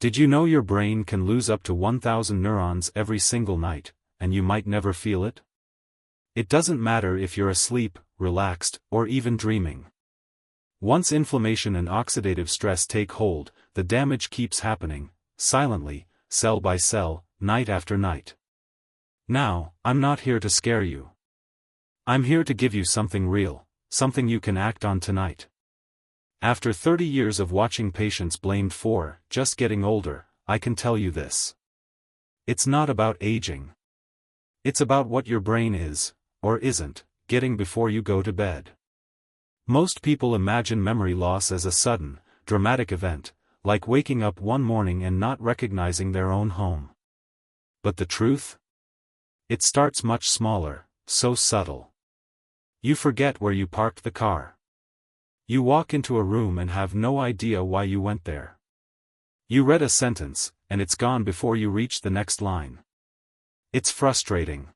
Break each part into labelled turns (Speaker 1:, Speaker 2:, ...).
Speaker 1: Did you know your brain can lose up to 1,000 neurons every single night, and you might never feel it? It doesn't matter if you're asleep, relaxed, or even dreaming. Once inflammation and oxidative stress take hold, the damage keeps happening, silently, cell by cell, night after night. Now, I'm not here to scare you. I'm here to give you something real, something you can act on tonight. After 30 years of watching patients blamed for just getting older, I can tell you this. It's not about aging. It's about what your brain is, or isn't, getting before you go to bed. Most people imagine memory loss as a sudden, dramatic event, like waking up one morning and not recognizing their own home. But the truth? It starts much smaller, so subtle. You forget where you parked the car. You walk into a room and have no idea why you went there. You read a sentence, and it's gone before you reach the next line. It's frustrating.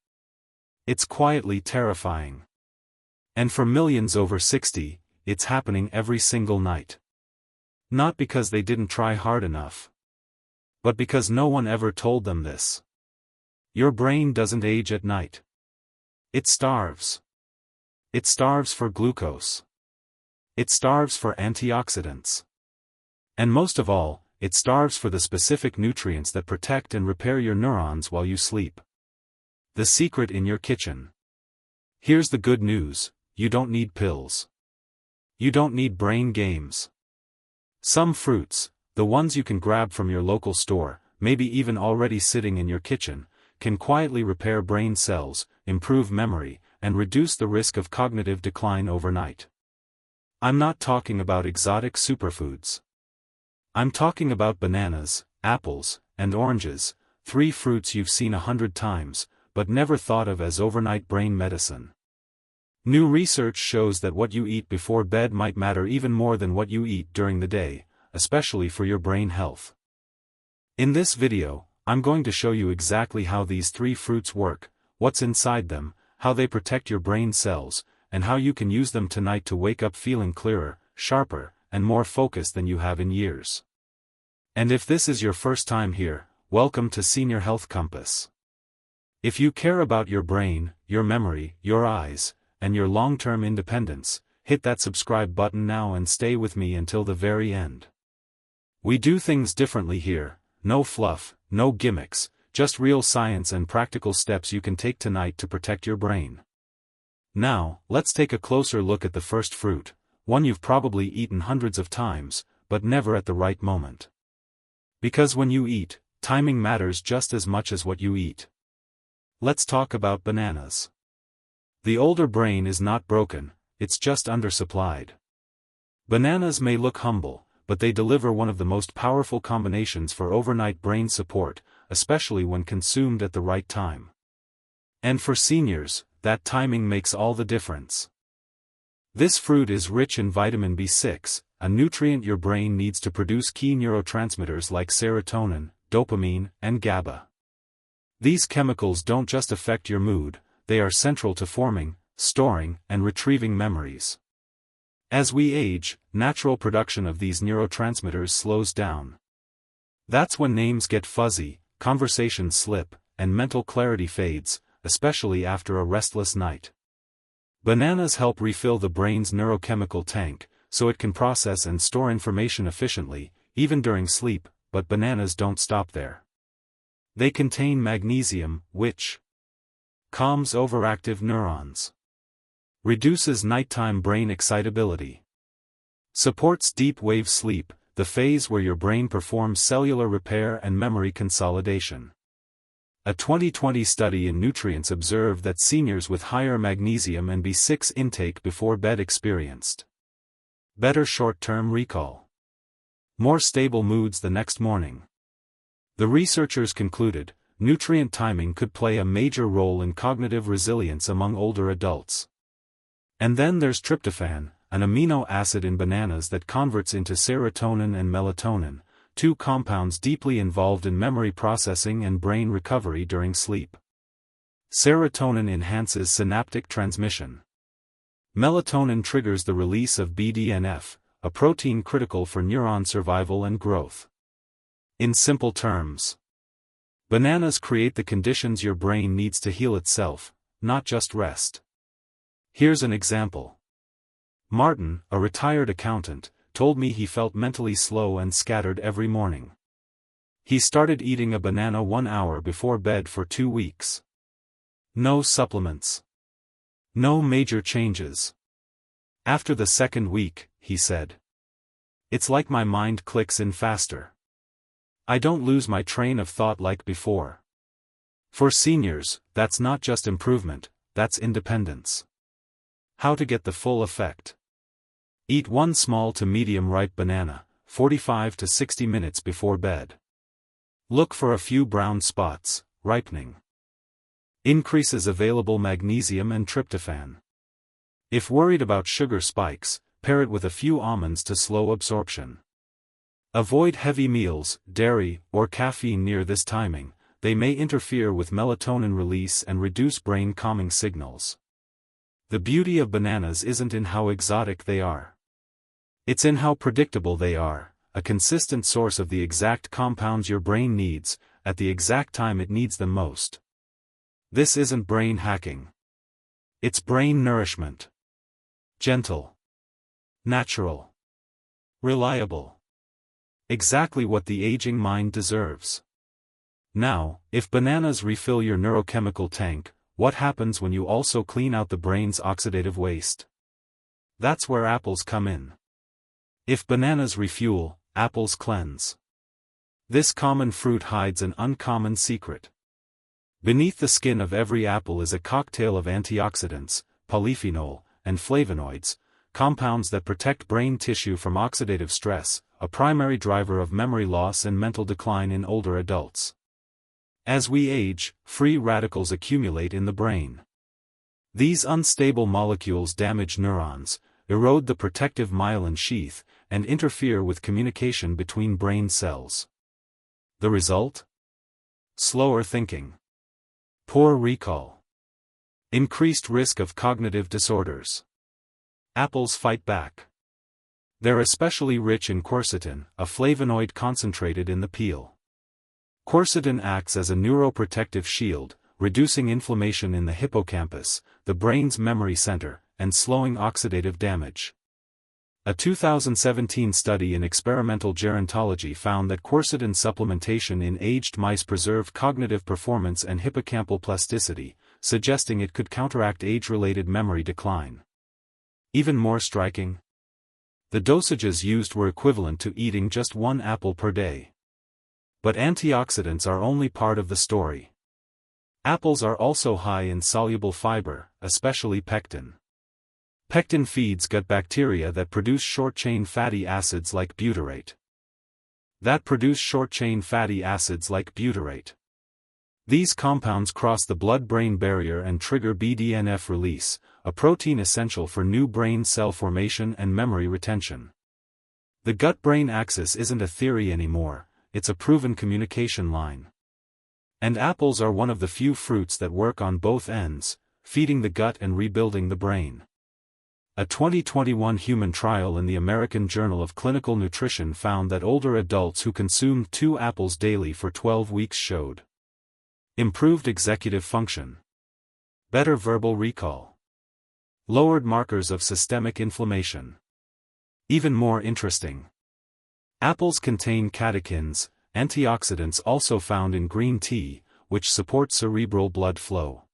Speaker 1: It's quietly terrifying. And for millions over 60, it's happening every single night. Not because they didn't try hard enough, but because no one ever told them this. Your brain doesn't age at night. It starves. It starves for glucose. It starves for antioxidants. And most of all, it starves for the specific nutrients that protect and repair your neurons while you sleep. The secret in your kitchen. Here's the good news, you don't need pills. You don't need brain games. Some fruits, the ones you can grab from your local store, maybe even already sitting in your kitchen, can quietly repair brain cells, improve memory, and reduce the risk of cognitive decline overnight. I'm not talking about exotic superfoods. I'm talking about bananas, apples, and oranges, 3 fruits you've seen 100 times, but never thought of as overnight brain medicine. New research shows that what you eat before bed might matter even more than what you eat during the day, especially for your brain health. In this video, I'm going to show you exactly how these 3 fruits work, what's inside them, how they protect your brain cells, and how you can use them tonight to wake up feeling clearer, sharper, and more focused than you have in years. And if this is your first time here, welcome to Senior Health Compass. If you care about your brain, your memory, your eyes, and your long-term independence, hit that subscribe button now and stay with me until the very end. We do things differently here, no fluff, no gimmicks, just real science and practical steps you can take tonight to protect your brain. Now, let's take a closer look at the first fruit, one you've probably eaten hundreds of times, but never at the right moment. Because when you eat, timing matters just as much as what you eat. Let's talk about bananas. The older brain is not broken, it's just undersupplied. Bananas may look humble, but they deliver one of the most powerful combinations for overnight brain support, especially when consumed at the right time. And for seniors, that timing makes all the difference. This fruit is rich in vitamin B6, a nutrient your brain needs to produce key neurotransmitters like serotonin, dopamine, and GABA. These chemicals don't just affect your mood, they are central to forming, storing, and retrieving memories. As we age, natural production of these neurotransmitters slows down. That's when names get fuzzy, conversations slip, and mental clarity fades, especially after a restless night. Bananas help refill the brain's neurochemical tank, so it can process and store information efficiently, even during sleep, but bananas don't stop there. They contain magnesium, which calms overactive neurons, reduces nighttime brain excitability, supports deep wave sleep, the phase where your brain performs cellular repair and memory consolidation. A 2020 study in Nutrients observed that seniors with higher magnesium and B6 intake before bed experienced better short-term recall, more stable moods the next morning. The researchers concluded, nutrient timing could play a major role in cognitive resilience among older adults. And then there's tryptophan, an amino acid in bananas that converts into serotonin and melatonin, 2 compounds deeply involved in memory processing and brain recovery during sleep. Serotonin enhances synaptic transmission. Melatonin triggers the release of BDNF, a protein critical for neuron survival and growth. In simple terms, bananas create the conditions your brain needs to heal itself, not just rest. Here's an example. Martin, a retired accountant, told me he felt mentally slow and scattered every morning. He started eating a banana 1 hour before bed for 2 weeks. No supplements. No major changes. After the second week, he said, "It's like my mind clicks in faster. I don't lose my train of thought like before." For seniors, that's not just improvement, that's independence. How to get the full effect? Eat 1 small to medium ripe banana, 45 to 60 minutes before bed. Look for a few brown spots, ripening. Increases available magnesium and tryptophan. If worried about sugar spikes, pair it with a few almonds to slow absorption. Avoid heavy meals, dairy, or caffeine near this timing. They may interfere with melatonin release and reduce brain calming signals. The beauty of bananas isn't in how exotic they are. It's in how predictable they are, a consistent source of the exact compounds your brain needs, at the exact time it needs them most. This isn't brain hacking. It's brain nourishment. Gentle. Natural. Reliable. Exactly what the aging mind deserves. Now, if bananas refill your neurochemical tank, what happens when you also clean out the brain's oxidative waste? That's where apples come in. If bananas refuel, apples cleanse. This common fruit hides an uncommon secret. Beneath the skin of every apple is a cocktail of antioxidants, polyphenol, and flavonoids, compounds that protect brain tissue from oxidative stress, a primary driver of memory loss and mental decline in older adults. As we age, free radicals accumulate in the brain. These unstable molecules damage neurons, erode the protective myelin sheath, and interfere with communication between brain cells. The result? Slower thinking. Poor recall. Increased risk of cognitive disorders. Apples fight back. They're especially rich in quercetin, a flavonoid concentrated in the peel. Quercetin acts as a neuroprotective shield, reducing inflammation in the hippocampus, the brain's memory center, and slowing oxidative damage. A 2017 study in experimental gerontology found that quercetin supplementation in aged mice preserved cognitive performance and hippocampal plasticity, suggesting it could counteract age-related memory decline. Even more striking? The dosages used were equivalent to eating just 1 apple per day. But antioxidants are only part of the story. Apples are also high in soluble fiber, especially pectin. Pectin feeds gut bacteria that produce short-chain fatty acids like butyrate. These compounds cross the blood-brain barrier and trigger BDNF release, a protein essential for new brain cell formation and memory retention. The gut-brain axis isn't a theory anymore, it's a proven communication line. And apples are one of the few fruits that work on both ends, feeding the gut and rebuilding the brain. A 2021 human trial in the American Journal of Clinical Nutrition found that older adults who consumed 2 apples daily for 12 weeks showed improved executive function, better verbal recall, lowered markers of systemic inflammation. Even more interesting, apples contain catechins, antioxidants also found in green tea, which support cerebral blood flow.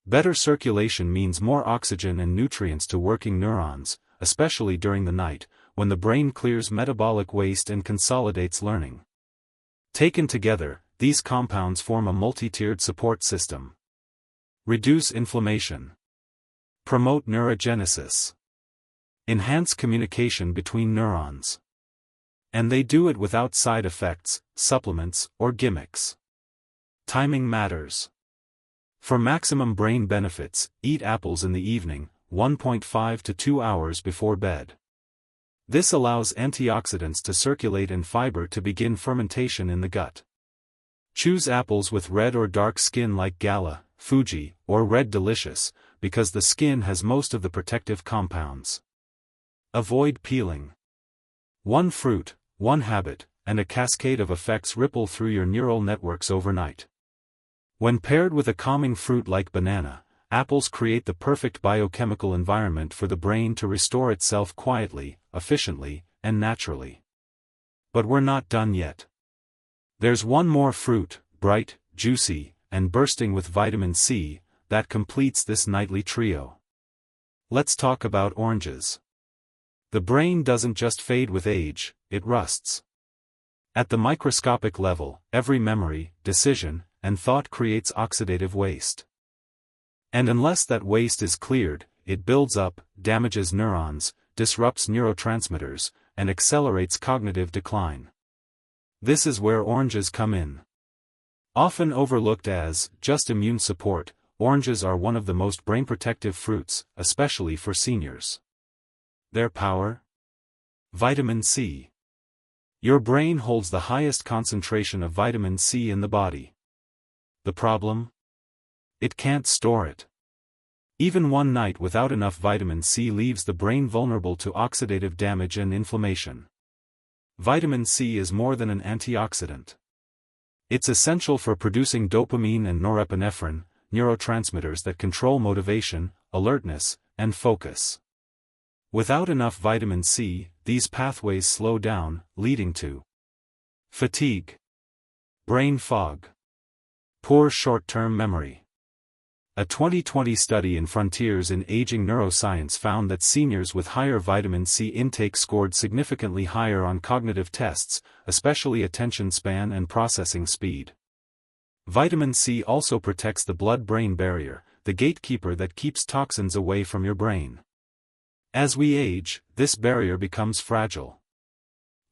Speaker 1: Better circulation means more oxygen and nutrients to working neurons, especially during the night, when the brain clears metabolic waste and consolidates learning. Taken together, these compounds form a multi-tiered support system. Reduce inflammation. Promote neurogenesis. Enhance communication between neurons. And they do it without side effects, supplements, or gimmicks. Timing matters. For maximum brain benefits, eat apples in the evening, 1.5 to 2 hours before bed. This allows antioxidants to circulate and fiber to begin fermentation in the gut. Choose apples with red or dark skin like Gala, Fuji, or Red Delicious, because the skin has most of the protective compounds. Avoid peeling. One fruit, one habit, and a cascade of effects ripple through your neural networks overnight. When paired with a calming fruit like banana, apples create the perfect biochemical environment for the brain to restore itself quietly, efficiently, and naturally. But we're not done yet. There's one more fruit, bright, juicy, and bursting with vitamin C, that completes this nightly trio. Let's talk about oranges. The brain doesn't just fade with age, it rusts. At the microscopic level, every memory, decision, and thought creates oxidative waste. And unless that waste is cleared, it builds up, damages neurons, disrupts neurotransmitters, and accelerates cognitive decline. This is where oranges come in. Often overlooked as just immune support, oranges are one of the most brain-protective fruits, especially for seniors. Their power? Vitamin C. Your brain holds the highest concentration of vitamin C in the body. The problem? It can't store it. Even one night without enough vitamin C leaves the brain vulnerable to oxidative damage and inflammation. Vitamin C is more than an antioxidant. It's essential for producing dopamine and norepinephrine, neurotransmitters that control motivation, alertness, and focus. Without enough vitamin C, these pathways slow down, leading to fatigue, brain fog, poor short-term memory. A 2020 study in Frontiers in Aging Neuroscience found that seniors with higher vitamin C intake scored significantly higher on cognitive tests, especially attention span and processing speed. Vitamin C also protects the blood-brain barrier, the gatekeeper that keeps toxins away from your brain. As we age, this barrier becomes fragile.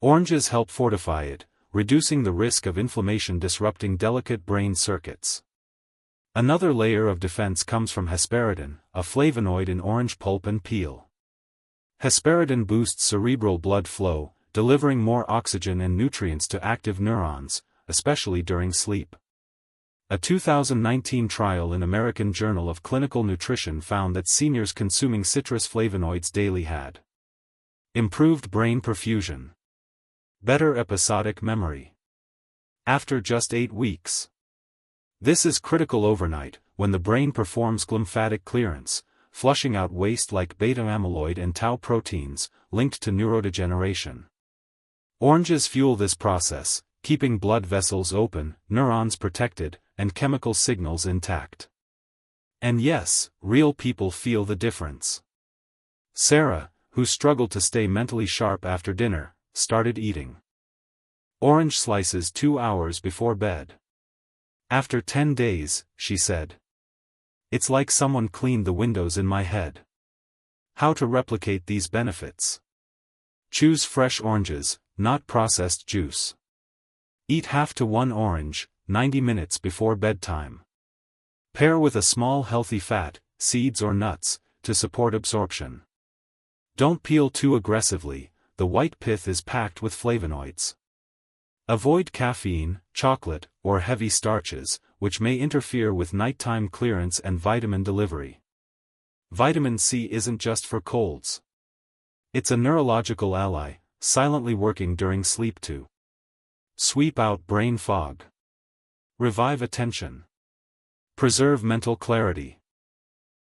Speaker 1: Oranges help fortify it, reducing the risk of inflammation disrupting delicate brain circuits. Another layer of defense comes from hesperidin, a flavonoid in orange pulp and peel. Hesperidin boosts cerebral blood flow, delivering more oxygen and nutrients to active neurons, especially during sleep. A 2019 trial in American Journal of Clinical Nutrition found that seniors consuming citrus flavonoids daily had improved brain perfusion, better episodic memory, after just 8 weeks. This is critical overnight, when the brain performs glymphatic clearance, flushing out waste like beta-amyloid and tau proteins, linked to neurodegeneration. Oranges fuel this process, keeping blood vessels open, neurons protected, and chemical signals intact. And yes, real people feel the difference. Sarah, who struggled to stay mentally sharp after dinner, started eating orange slices 2 hours before bed. After 10 days, she said, "It's like someone cleaned the windows in my head." How to replicate these benefits? Choose fresh oranges, not processed juice. Eat half to 1 orange, 90 minutes before bedtime. Pair with a small healthy fat, seeds or nuts, to support absorption. Don't peel too aggressively, the white pith is packed with flavonoids. Avoid caffeine, chocolate, or heavy starches, which may interfere with nighttime clearance and vitamin delivery. Vitamin C isn't just for colds. It's a neurological ally, silently working during sleep to sweep out brain fog, revive attention, preserve mental clarity.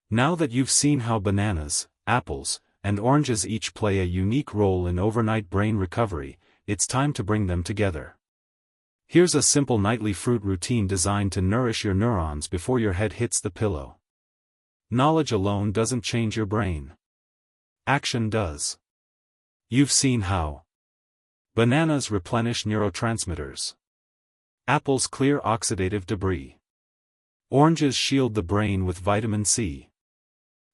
Speaker 1: Now that you've seen how bananas, apples, and oranges each play a unique role in overnight brain recovery, it's time to bring them together. Here's a simple nightly fruit routine designed to nourish your neurons before your head hits the pillow. Knowledge alone doesn't change your brain. Action does. You've seen how bananas replenish neurotransmitters. Apples clear oxidative debris. Oranges shield the brain with vitamin C.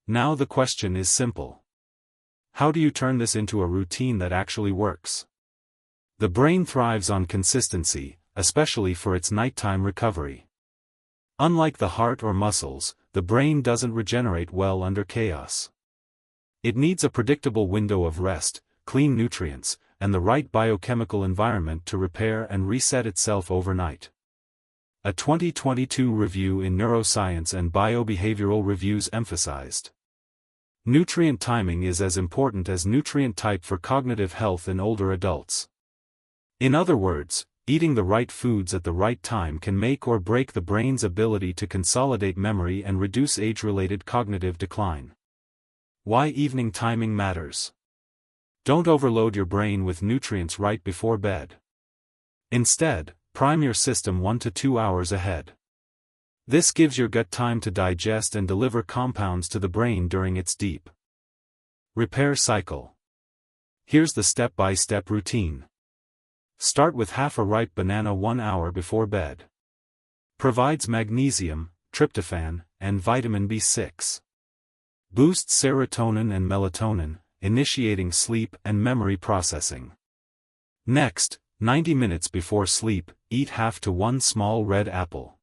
Speaker 1: Now the question is simple. How do you turn this into a routine that actually works? The brain thrives on consistency, especially for its nighttime recovery. Unlike the heart or muscles, the brain doesn't regenerate well under chaos. It needs a predictable window of rest, clean nutrients, and the right biochemical environment to repair and reset itself overnight. A 2022 review in Neuroscience and Biobehavioral Reviews emphasized nutrient timing is as important as nutrient type for cognitive health in older adults. In other words, eating the right foods at the right time can make or break the brain's ability to consolidate memory and reduce age-related cognitive decline. Why evening timing matters. Don't overload your brain with nutrients right before bed. Instead, prime your system 1 to 2 hours ahead. This gives your gut time to digest and deliver compounds to the brain during its deep repair cycle. Here's the step-by-step routine. Start with half a ripe banana 1 hour before bed. Provides magnesium, tryptophan, and vitamin B6. Boosts serotonin and melatonin, initiating sleep and memory processing. Next, 90 minutes before sleep, eat half to 1 small red apple.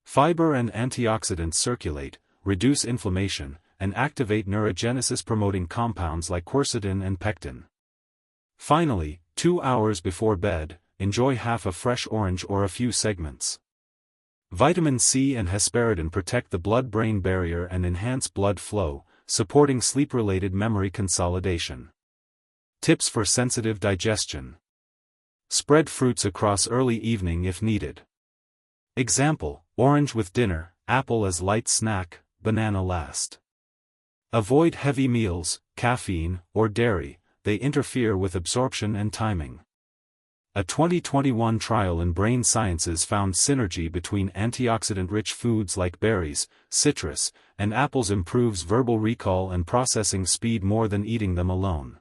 Speaker 1: Fiber and antioxidants circulate, reduce inflammation, and activate neurogenesis-promoting compounds like quercetin and pectin. Finally, 2 hours before bed, enjoy half a fresh orange or a few segments. Vitamin C and hesperidin protect the blood-brain barrier and enhance blood flow, supporting sleep-related memory consolidation. Tips for sensitive digestion. Spread fruits across early evening if needed. Example, orange with dinner, apple as light snack, banana last. Avoid heavy meals, caffeine, or dairy, they interfere with absorption and timing. A 2021 trial in Brain Sciences found synergy between antioxidant-rich foods like berries, citrus, and apples improves verbal recall and processing speed more than eating them alone.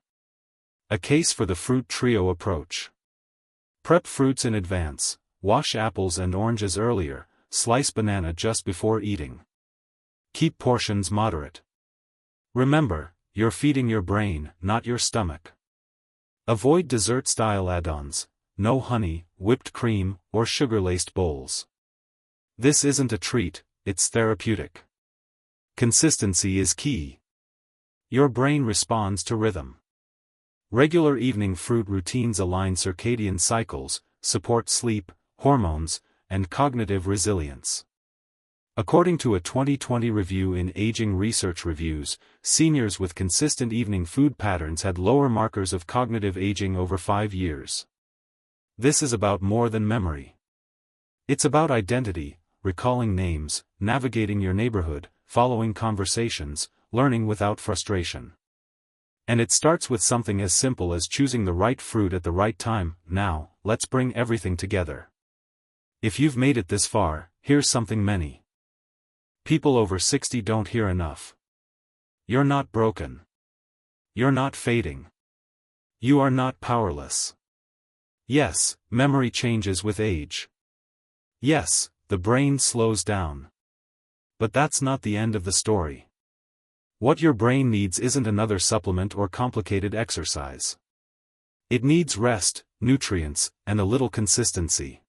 Speaker 1: A case for the fruit trio approach. Prep fruits in advance, wash apples and oranges earlier, slice banana just before eating. Keep portions moderate. Remember, you're feeding your brain, not your stomach. Avoid dessert-style add-ons, no honey, whipped cream, or sugar-laced bowls. This isn't a treat, it's therapeutic. Consistency is key. Your brain responds to rhythm. Regular evening fruit routines align circadian cycles, support sleep, hormones, and cognitive resilience. According to a 2020 review in Aging Research Reviews, seniors with consistent evening food patterns had lower markers of cognitive aging over 5 years. This is about more than memory. It's about identity, recalling names, navigating your neighborhood, following conversations, learning without frustration. And it starts with something as simple as choosing the right fruit at the right time. Now, let's bring everything together. If you've made it this far, here's something many people over 60 don't hear enough. You're not broken. You're not fading. You are not powerless. Yes, memory changes with age. Yes, the brain slows down. But that's not the end of the story. What your brain needs isn't another supplement or complicated exercise. It needs rest, nutrients, and a little consistency.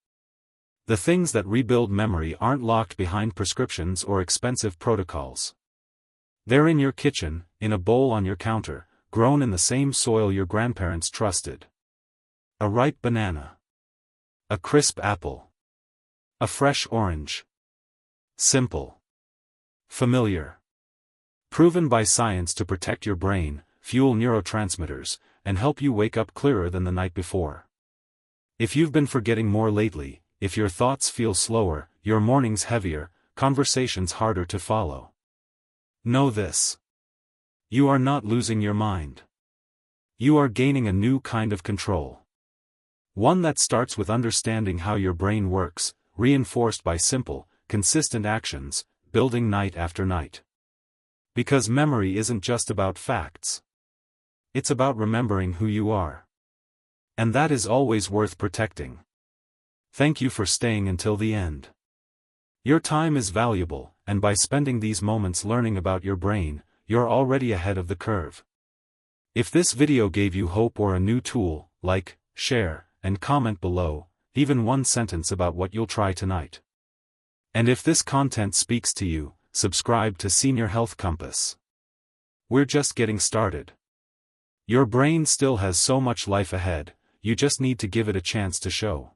Speaker 1: The things that rebuild memory aren't locked behind prescriptions or expensive protocols. They're in your kitchen, in a bowl on your counter, grown in the same soil your grandparents trusted. A ripe banana. A crisp apple. A fresh orange. Simple. Familiar. Proven by science to protect your brain, fuel neurotransmitters, and help you wake up clearer than the night before. If you've been forgetting more lately, if your thoughts feel slower, your mornings heavier, conversations harder to follow, know this. You are not losing your mind. You are gaining a new kind of control. One that starts with understanding how your brain works, reinforced by simple, consistent actions, building night after night. Because memory isn't just about facts. It's about remembering who you are. And that is always worth protecting. Thank you for staying until the end. Your time is valuable, and by spending these moments learning about your brain, you're already ahead of the curve. If this video gave you hope or a new tool, like, share, and comment below, even one sentence about what you'll try tonight. And if this content speaks to you, subscribe to Senior Health Compass. We're just getting started. Your brain still has so much life ahead, you just need to give it a chance to show.